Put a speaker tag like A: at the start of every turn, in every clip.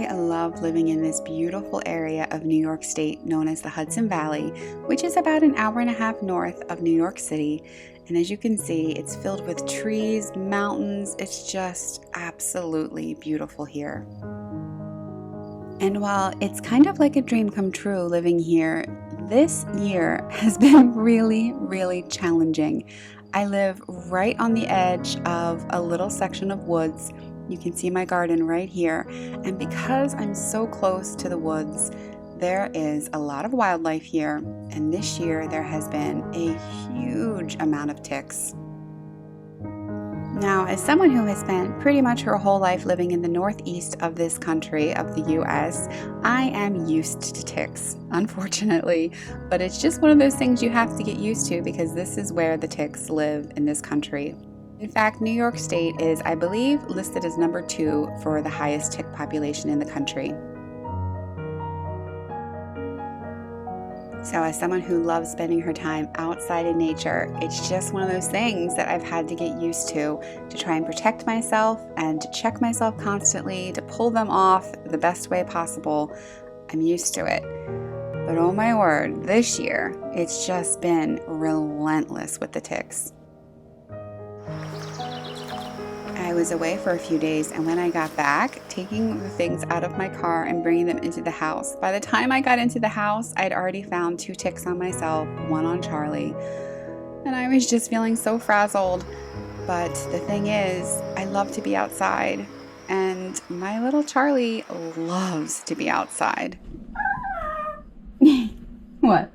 A: I love living in this beautiful area of New York State known as the Hudson Valley, which is about an hour and a half north of New York City. And as you can see, it's filled with trees, mountains. It's just absolutely beautiful here. And while it's kind of like a dream come true living here, this year has been really challenging. I live right on the edge of a little section of woods. You can see my garden right here. And because I'm so close to the woods, there is a lot of wildlife here. And this year there has been a huge amount of ticks. Now, as someone who has spent pretty much her whole life living in the northeast of this country, of the US, I am used to ticks, unfortunately. But it's just one of those things you have to get used to because this is where the ticks live in this country. In fact, New York State is, I believe, listed as number 2 for the highest tick population in the country. So as someone who loves spending her time outside in nature, it's just one of those things that I've had to get used to try and protect myself and to check myself constantly, to pull them off the best way possible. I'm used to it. But oh my word, this year, it's just been relentless with the ticks. I was away for a few days, and when I got back, taking the things out of my car and bringing them into the house. By the time I got into the house, I'd already found 2 ticks on myself, 1 on Charlie, and I was just feeling so frazzled. But the thing is, I love to be outside, and my little Charlie loves to be outside. What?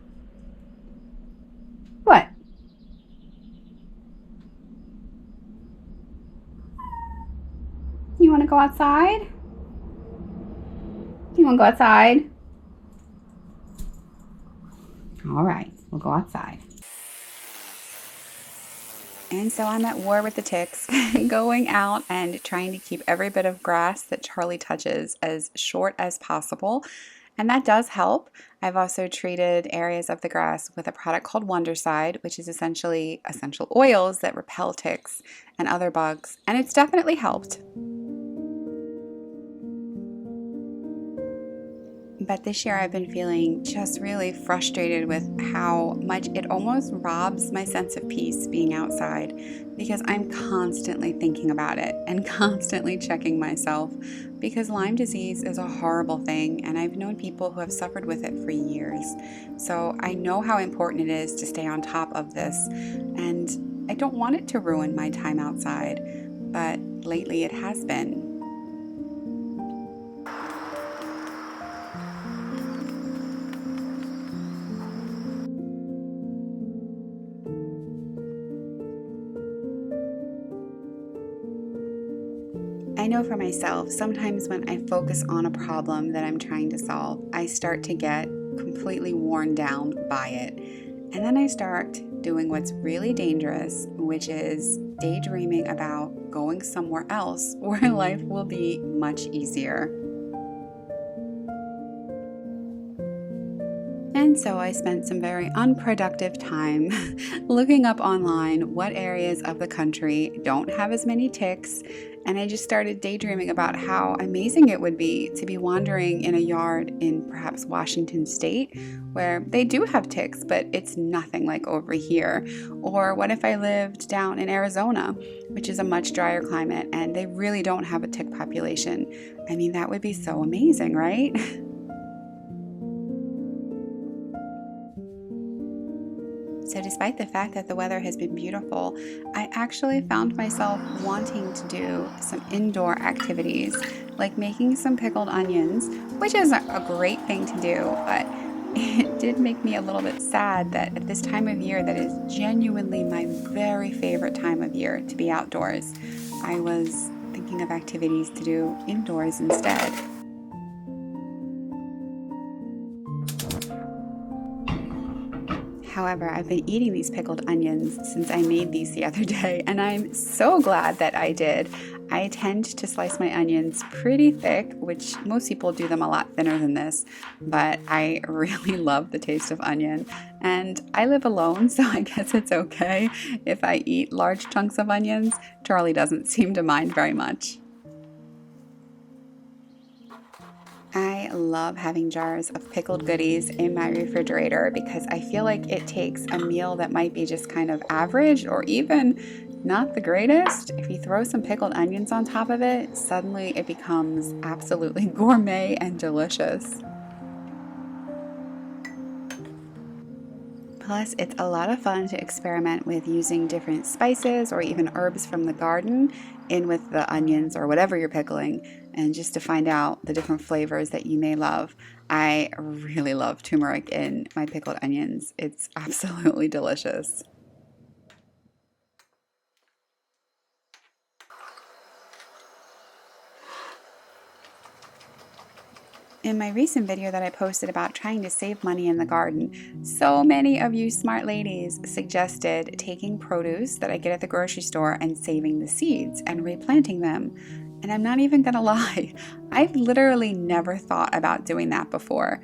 A: What? You want to go outside? You want to go outside? All right, we'll go outside. And so I'm at war with the ticks, going out and trying to keep every bit of grass that Charlie touches as short as possible. And that does help. I've also treated areas of the grass with a product called Wondercide, which is essentially essential oils that repel ticks and other bugs. And it's definitely helped. But this year I've been feeling just really frustrated with how much it almost robs my sense of peace being outside, because I'm constantly thinking about it and constantly checking myself, because Lyme disease is a horrible thing and I've known people who have suffered with it for years. So I know how important it is to stay on top of this, and I don't want it to ruin my time outside, but lately it has been. I know for myself, sometimes when I focus on a problem that I'm trying to solve, I start to get completely worn down by it. And then I start doing what's really dangerous, which is daydreaming about going somewhere else where life will be much easier. And so I spent some very unproductive time looking up online what areas of the country don't have as many ticks, and I just started daydreaming about how amazing it would be to be wandering in a yard in perhaps Washington State where they do have ticks, but it's nothing like over here. Or what if I lived down in Arizona, which is a much drier climate, and they really don't have a tick population? I mean, that would be so amazing, right? So despite the fact that the weather has been beautiful, I actually found myself wanting to do some indoor activities, like making some pickled onions, which is a great thing to do, but it did make me a little bit sad that at this time of year, that is genuinely my very favorite time of year to be outdoors, I was thinking of activities to do indoors instead. However, I've been eating these pickled onions since I made these the other day, and I'm so glad that I did. I tend to slice my onions pretty thick, which most people do them a lot thinner than this, but I really love the taste of onion. And I live alone, so I guess it's okay if I eat large chunks of onions. Charlie doesn't seem to mind very much. I love having jars of pickled goodies in my refrigerator because I feel like it takes a meal that might be just kind of average or even not the greatest. If you throw some pickled onions on top of it, suddenly it becomes absolutely gourmet and delicious. Plus, it's a lot of fun to experiment with using different spices or even herbs from the garden in with the onions or whatever you're pickling, and just to find out the different flavors that you may love. I really love turmeric in my pickled onions. It's absolutely delicious. In my recent video that I posted about trying to save money in the garden, so many of you smart ladies suggested taking produce that I get at the grocery store and saving the seeds and replanting them. And I'm not even gonna lie, I've literally never thought about doing that before.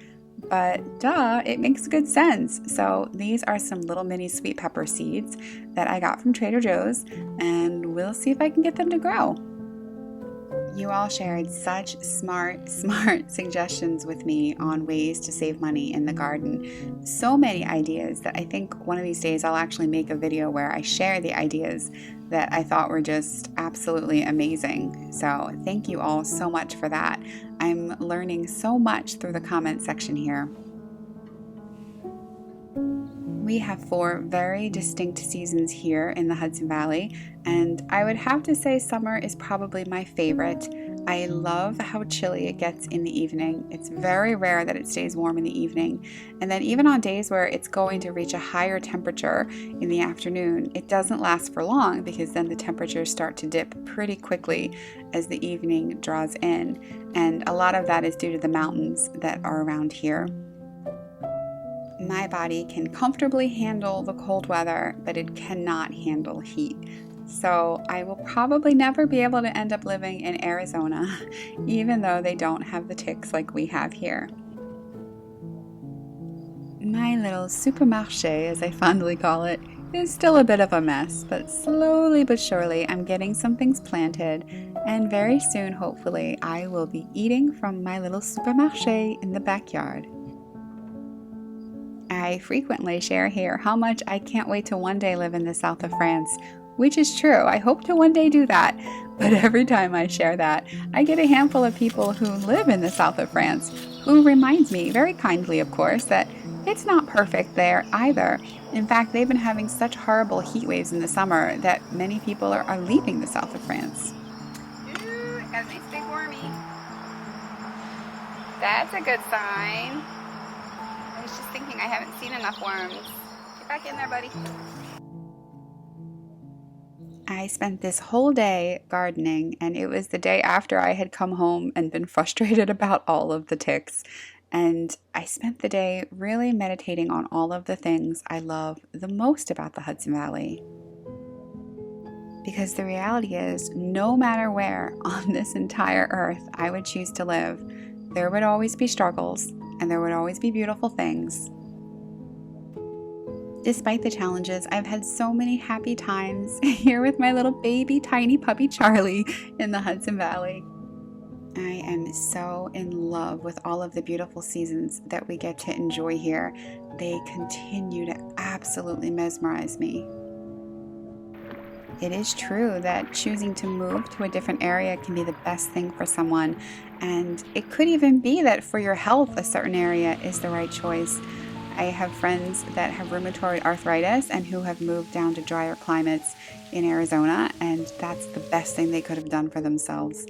A: But duh, it makes good sense. So these are some little mini sweet pepper seeds that I got from Trader Joe's, and we'll see if I can get them to grow. You all shared such smart suggestions with me on ways to save money in the garden. So many ideas that I think one of these days I'll actually make a video where I share the ideas that I thought were just absolutely amazing. So thank you all so much for that. I'm learning so much through the comment section here. We have 4 very distinct seasons here in the Hudson Valley, and I would have to say summer is probably my favorite. I love how chilly it gets in the evening. It's very rare that it stays warm in the evening, and then even on days where it's going to reach a higher temperature in the afternoon, it doesn't last for long because then the temperatures start to dip pretty quickly as the evening draws in, and a lot of that is due to the mountains that are around here. My body can comfortably handle the cold weather, but it cannot handle heat. So I will probably never be able to end up living in Arizona, even though they don't have the ticks like we have here. My little supermarché, as I fondly call it, is still a bit of a mess, but slowly but surely I'm getting some things planted, and very soon, hopefully, I will be eating from my little supermarché in the backyard. I frequently share here how much I can't wait to one day live in the south of France, which is true. I hope to one day do that. But every time I share that, I get a handful of people who live in the south of France who reminds me, very kindly of course, that it's not perfect there either. In fact, they've been having such horrible heat waves in the summer that many people are leaving the south of France. Ooh, got a nice big wormy. That's a good sign. I was just thinking I haven't seen enough worms. Get back in there, buddy. I spent this whole day gardening, and it was the day after I had come home and been frustrated about all of the ticks. And I spent the day really meditating on all of the things I love the most about the Hudson Valley. Because the reality is, no matter where on this entire earth I would choose to live, there would always be struggles, and there would always be beautiful things. Despite the challenges, I've had so many happy times here with my little baby tiny puppy Charlie in the Hudson Valley. I am so in love with all of the beautiful seasons that we get to enjoy here. They continue to absolutely mesmerize me. It is true that choosing to move to a different area can be the best thing for someone, and it could even be that for your health, a certain area is the right choice. I have friends that have rheumatoid arthritis and who have moved down to drier climates in Arizona, and that's the best thing they could have done for themselves.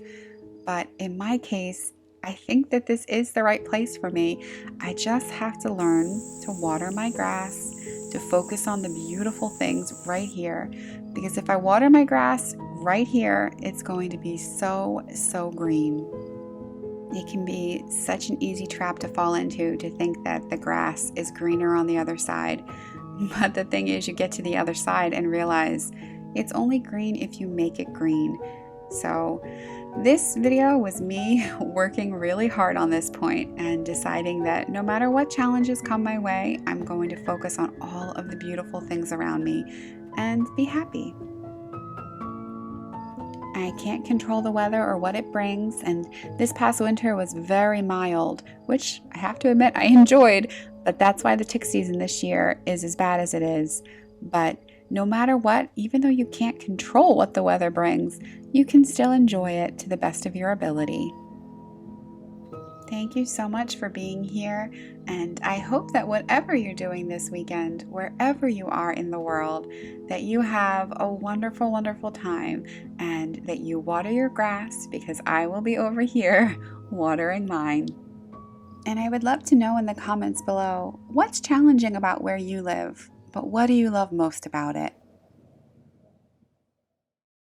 A: But in my case, I think that this is the right place for me. I just have to learn to water my grass, to focus on the beautiful things right here. Because if I water my grass right here, it's going to be so green. It can be such an easy trap to fall into, to think that the grass is greener on the other side. But the thing is, you get to the other side and realize it's only green if you make it green. So this video was me working really hard on this point and deciding that no matter what challenges come my way, I'm going to focus on all of the beautiful things around me and be happy. I can't control the weather or what it brings, and this past winter was very mild, which I have to admit I enjoyed, but that's why the tick season this year is as bad as it is. But no matter what, even though you can't control what the weather brings, you can still enjoy it to the best of your ability. Thank you so much for being here, and I hope that whatever you're doing this weekend, wherever you are in the world, that you have a wonderful, wonderful time, and that you water your grass, because I will be over here watering mine. And I would love to know in the comments below, what's challenging about where you live, but what do you love most about it?